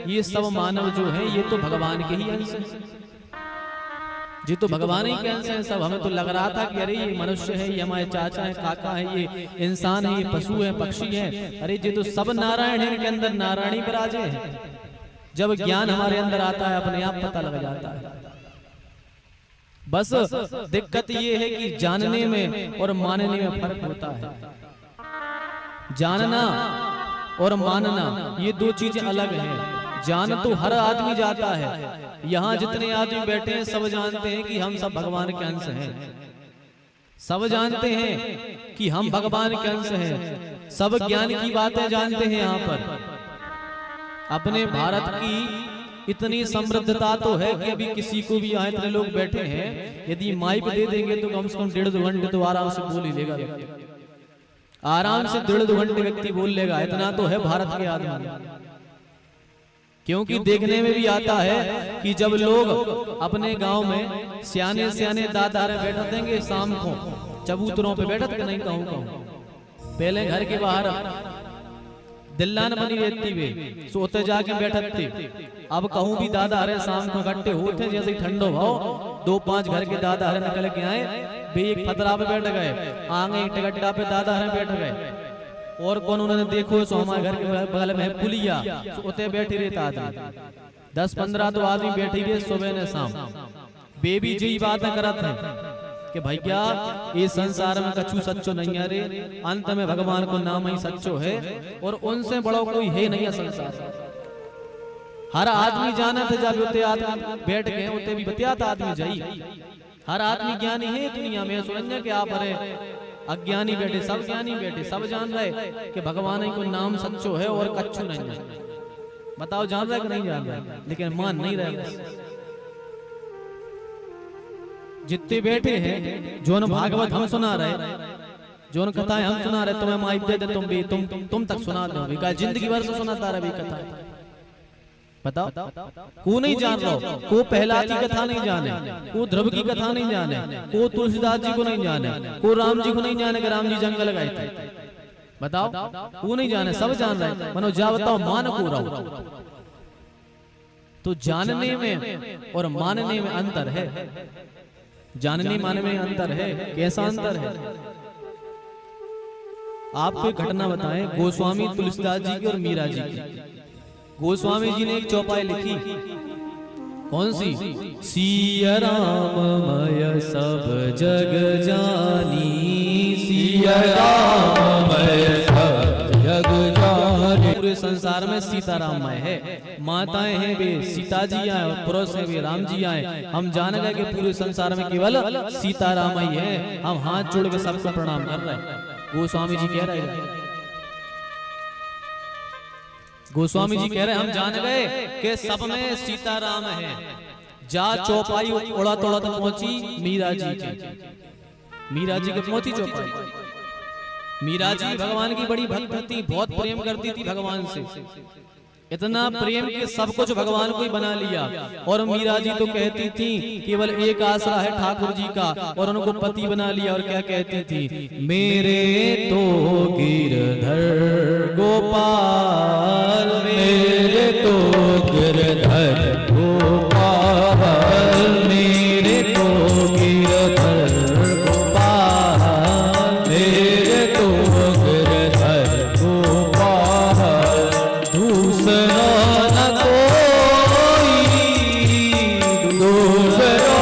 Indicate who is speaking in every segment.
Speaker 1: ये सब मानव जो है ये तो भगवान के ही अंश है, ये तो भगवान ही के अंश है सब। हमें तो लग रहा था कि अरे ये मनुष्य है, ये हमारे चाचा है, काका है, ये इंसान है, ये पशु है, पक्षी है। अरे ये तो सब नारायण है, इनके अंदर नारायण ही विराजे हैं। जब ज्ञान हमारे अंदर आता है अपने आप पता लग जाता है। बस दिक्कत ये है कि जानने में और मानने में फर्क होता है। जानना और मानना ये दो चीजें अलग हैं। जान तो हर आदमी जाता है, यहाँ जितने आदमी बैठे हैं सब जानते हैं कि हम सब भगवान के अंश हैं, सब जानते हैं कि हम भगवान के अंश हैं, सब ज्ञान की बातें जानते हैं। यहाँ पर अपने भारत की इतनी समृद्धता तो है कि अभी किसी को भी यहाँ इतने लोग बैठे हैं, यदि माइक दे देंगे तो कम से कम 1.5-2 घंटे तो आराम से बोल ही लेगा, आराम से 1.5-2 घंटे व्यक्ति बोल लेगा। इतना तो है भारत के आदमी। क्योंकि देखने में भी आता है कि जब लोग अपने गांव में सियाने सियाने दादारे बैठा देंगे शाम को चबूतरों पे बैठत के नहीं कहूँ पहले घर के बाहर दिल्लान बनी रहती वे सोते जाके बैठत थे। अब कहूँ भी दादा हरे शाम को इकट्ठे होते जैसे ठंडो भाव 2-5 घर के दादा हरे निकल के आए, वे एक पतरा पे बैठ गए, आगे एक टिकट्टा पे दादा हरे बैठ गए। और कौन उन्होंने देखो सो हमारे घर के बगल में पुलिया सोते बैठी रहता आदमी 10-15 तो आदमी बैठी हुए सुबह ने शाम। बेबी जी बातें करत हैं कि भाई क्या ये संसार में कछु सच्चो नहीं है रे, अंत में भगवान को नाम ही सच्चो है और उनसे बड़ा कोई है नहीं है संसार। हर आदमी जाना था जब उते आदमी बैठ गए उते भी बतियाता आदमी जाई। हर आदमी ज्ञानी है दुनिया में, सुनने के आप अरे अज्ञानी बैठे, सब ज्ञानी बैठे, सब जान रहे कि भगवान ही को नाम सच्चो है और कच्चू नहीं है। बताओ जान रहे कि नहीं जान रहे, लेकिन मान नहीं रहे। जितने बैठे हैं जोन भागवत हम सुना रहे, जोन कथाएं हम सुना रहे, तुम्हें माइक दे दे तुम भी तुम तक सुना दो भी का जिंदगी भर से सुनाता रहे भी कथा। बताओ को नहीं जान रहा, को प्रहलाद की कथा नहीं जाने, को ध्रुव की कथा नहीं जाने, को तुलसीदास जी को नहीं जाने, को राम जी को नहीं जाने कि राम जी जंगल गए थे। बताओ वो नहीं जाने, सब जान रहे। मनो जा बताओ मान को रहो। तो जानने में और मानने में अंतर है, जानने मानने में अंतर है। कैसा अंतर है? आपको एक घटना बताएं गोस्वामी तुलसीदास जी की और मीरा जी की। गोस्वामी जी ने एक चौपाई लिखी, कौन सी? सिया राम मय सब जग जानी, सिया राम मय सब जग जानी। पूरे संसार में सीताराममय है, माताएं हैं वे सीता जी आए और पुरुष हैं वे राम जी आए। हम जान गए कि पूरे संसार में केवल सीताराम ही है। हम हाथ जोड़ के सबको प्रणाम कर रहे हैं। गोस्वामी जी कह रहे हैं, गोस्वामी जी कह रहे हैं हम जान गए कि सब में सीताराम है। जा चौपाई उड़ा तोड़ा तक पहुंची मीरा जी के, मीरा जी के पहुंची चौपाई। मीरा जी भगवान की बड़ी भक्त थी, बहुत प्रेम करती थी भगवान से, इतना प्रेम कि सब कुछ भगवान को ही बना लिया। और मीरा जी तो कहती थी केवल एक आसरा है ठाकुर जी का, और उनको पति बना लिया। और क्या कहती थी? मेरे तो गिरधर गोपाल, मेरे तो गिरधर गोपाल, मेरे तो गिरधर गोपाल, मेरे तो गिरधर गोपाल, दूसरा न कोई, दूसरा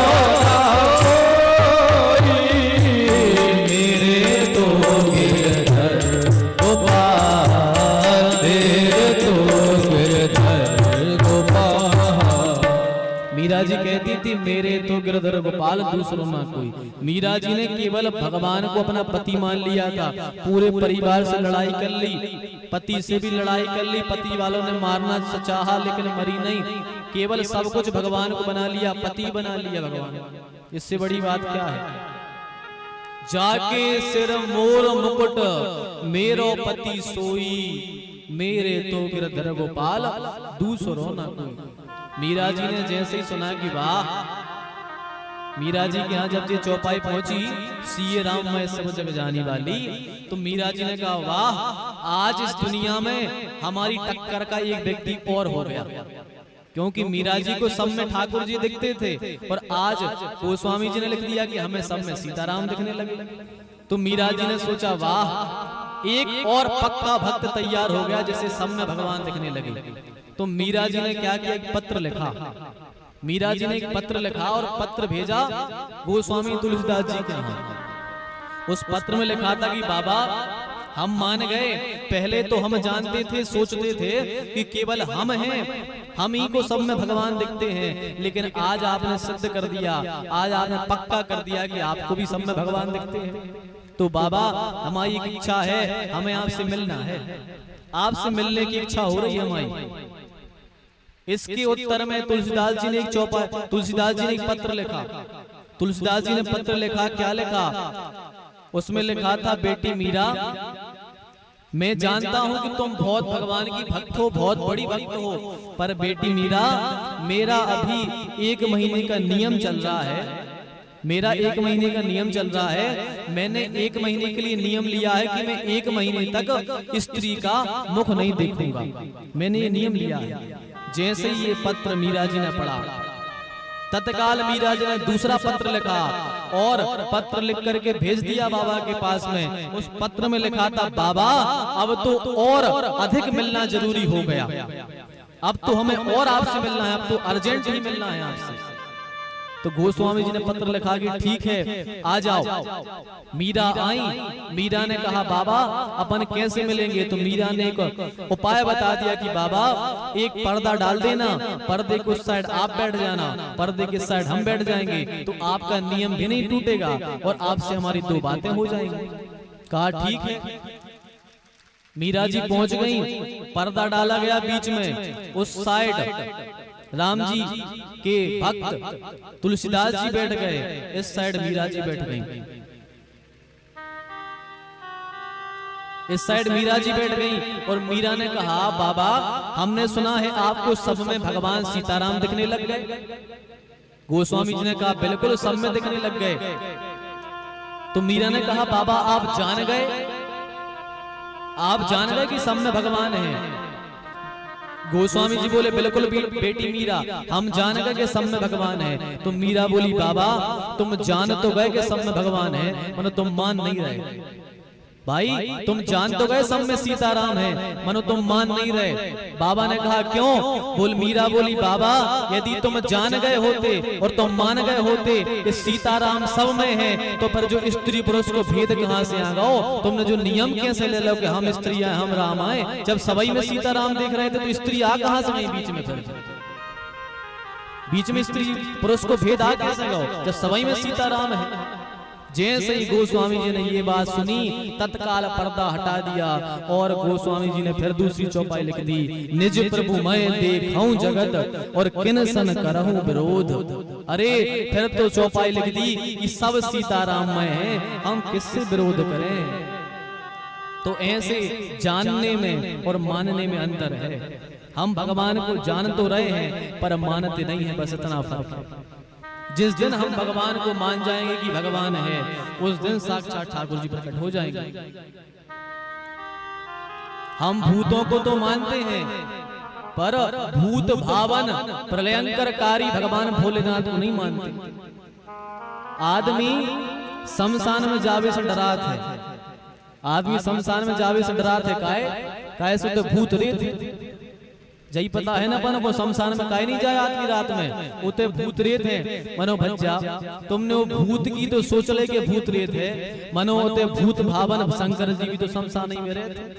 Speaker 1: मेरे तो गिरधर गोपाल, मेरे तो गिरधर गोपाल। मीरा जी कहती थी मेरे तो गिरधर गोपाल, दूसरों ना कोई। मीरा जी ने केवल भगवान को अपना पति मान लिया था। पूरे परिवार से लड़ाई कर ली, पति से भी लड़ाई कर ली, पति वालों ने मारना चाहा लेकिन मरी नहीं। केवल सब कुछ भगवान को बना लिया, पति बना लिया भगवान। इससे बड़ी बात क्या है? जाके सिर मोर मुकुट मेरो पति सोई, मेरे तो गिरधर गोपाल, दूसरों ना कोई। मीरा जी ने जैसे ही सुना कि वाह मीरा जी के यहाँ जब ये चौपाई पहुंची, सीए राम मैं सब जग जानी वाली, तो मीरा जी ने कहा वाह, आज इस दुनिया में हमारी टक्कर का एक व्यक्ति और हो गया। क्योंकि मीरा जी को सब में ठाकुर जी दिखते थे और आज गोस्वामी जी ने लिख दिया कि हमें सब में सीताराम दिखने लगे। तो मीरा जी ने सोचा वाह, एक और पक्का भक्त तैयार हो गया जिसे सब में भगवान दिखने लगे। तो मीरा जी ने क्या किया, एक पत्र लिखा। मीरा जी ने एक पत्र लिखा और पत्र भेजा गोस्वामी तुलसीदास जी के यहाँ। उस पत्र में लिखा था कि बाबा हम मान गए, पहले तो हम जानते थे, सोचते थे कि केवल हम हैं, हम ही को सब में भगवान दिखते हैं, लेकिन आज आपने सिद्ध कर दिया, आज आपने पक्का कर दिया कि आपको भी सब में भगवान दिखते हैं। तो बाबा हमारी एक इच्छा है, हमें आपसे मिलना है, आपसे मिलने की इच्छा हो रही है हमारी। इसके उत्तर में तुलसीदास जी ने एक पत्र लिखा। तुलसीदास जी ने पत्र लिखा, क्या लिखा? उसमें लिखा था, बेटी मीरा, मैं जानता हूं कि तुम बहुत भगवान की भक्त हो, बहुत बड़ी भक्त हो, पर बेटी मीरा, मेरा अभी 1 महीने का नियम चल रहा है, मेरा 1 महीने का नियम चल रहा है। मैंने 1 महीने के लिए नियम लिया है कि मैं 1 महीने तक स्त्री का मुख नहीं देखूंगा, मैंने ये नियम लिया है। जैसे ही ये पत्र मीरा जी ने पढ़ा, तत्काल मीरा जी ने दूसरा पत्र लिखा और पत्र लिख करके भेज दिया बाबा के पास में। उस पत्र में लिखा था, बाबा अब तो और अधिक मिलना जरूरी हो गया, अब तो हमें और आपसे मिलना है, अब तो अर्जेंट ही मिलना है आपसे। तो गोस्वामी जी ने पत्र लिखा कि ठीक है आ जाओ। मीरा आई। मीरा ने कहा बाबा अपन कैसे मिलेंगे? तो मीरा ने एक उपाय बता दिया कि बाबा एक पर्दा डाल देना, पर्दे के उस साइड आप बैठ जाना, पर्दे के साइड हम बैठ जाएंगे, तो आपका नियम भी नहीं टूटेगा और आपसे हमारी 2 बातें हो जाएंगी। कहा ठीक है। मीरा जी पहुंच गई, पर्दा डाला गया बीच में, उस साइड राम जी के भक्त तुलसीदास जी बैठ गए, इस साइड मीरा जी बैठ गई, इस साइड मीरा जी बैठ गई। और मीरा ने कहा बाबा हमने सुना है आपको सब में भगवान सीताराम दिखने लग गए। गोस्वामी जी ने कहा बिल्कुल सब में दिखने लग गए। तो मीरा ने कहा बाबा आप जान गए, आप जान गए कि सब में भगवान है? गोस्वामी जी बोले बिल्कुल बेटी मीरा, हम जान गए कि सब में भगवान है। तो मीरा बोली बाबा तुम जान तो गए कि सब में भगवान है, मतलब तुम मान नहीं रहे। भाई तुम जान तो गए सब में सीताराम है, मनो तुम मान नहीं रहे। बाबा ने कहा क्यों? मीरा बोली बाबा यदि तुम जान गए होते और तुम मान गए होते कि सीताराम सब में है, तो पर जो स्त्री पुरुष को भेद कहां से आ गओ? तुमने जो नियम कैसे ले लो कि हम स्त्री आए हम राम आए? जब सबई में सीताराम देख रहे थे तो स्त्री आ कहां से गई बीच में? फिर बीच में स्त्री पुरुष को भेद आ कैसे गओ जब सबई में सीताराम है? जैसे ही गोस्वामी जी ने ये बात सुनी, तत्काल पर्दा हटा दिया और गोस्वामी जी ने फिर दूसरी चौपाई लिख दी, निज प्रभु मैं देखूं जगत और किन सन करहूं विरोध। अरे फिर तो चौपाई लिख दी कि सब सीताराम में है, हम किससे विरोध करें? तो ऐसे जानने में और मानने में अंतर है। हम भगवान को जान तो रहे हैं पर मानते नहीं है, बस इतना फर्क है। जिस दिन हम भगवान को मान जाएंगे कि भगवान है, उस दिन साक्षात ठाकुर जी प्रकट हो जाएंगे। हम भूतों को तो मानते हैं पर भूत भावन प्रलयंकरकारी भगवान भोलेनाथ को नहीं मानते। आदमी शमशान में जावे से डरात है, आदमी शमशान में जावे से डरात है, काहे से तो भूत रेत जई पता है ना अपन को, शमशान में काहे नहीं जाए आदमी रात में, उते भूत रेत है। मनो भज्जा तुमने वो भूत की तो सोच ले के भूत रेत है, मनो उते भूत भावन शंकर जी भी तो शमशान ही में रहते।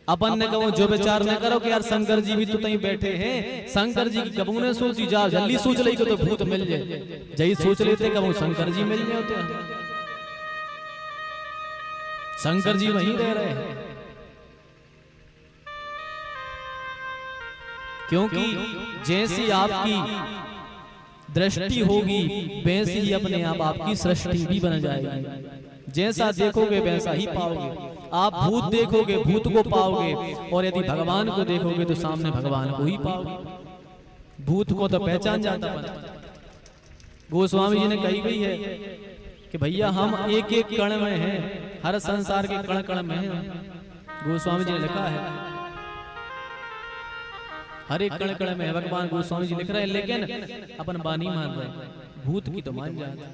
Speaker 1: अपन ने कहो जो विचार न करो कि यार शंकर जी भी तो तहीं बैठे हैं, शंकर जी की कबू ने सोची जा जल्दी सोच ले तो भूत मिल जाए, जई सोच लेते कबू शंकर जी मिल जाते, शंकर जी वहीं रह रहे हैं। क्योंकि जैसी आपकी दृष्टि होगी वैसी ही अपने आप आपकी सृष्टि भी बन जाएगी। जैसा देखोगे वैसा ही पाओगे। आप भूत देखोगे भूत को पाओगे, और यदि भगवान को देखोगे तो सामने भगवान को ही पाओगे। भूत को तो पहचान जाता गोस्वामी जी ने कही गई है कि भैया हम एक एक कण में हैं, हर संसार के कण कण में हैं। गोस्वामी जी ने लिखा है हर एक कण कण में है, भगवान गोस्वामी जी लिख रहे हैं, लेकिन अपन बानी मान रहे हैं, भूत की तो मान जाते।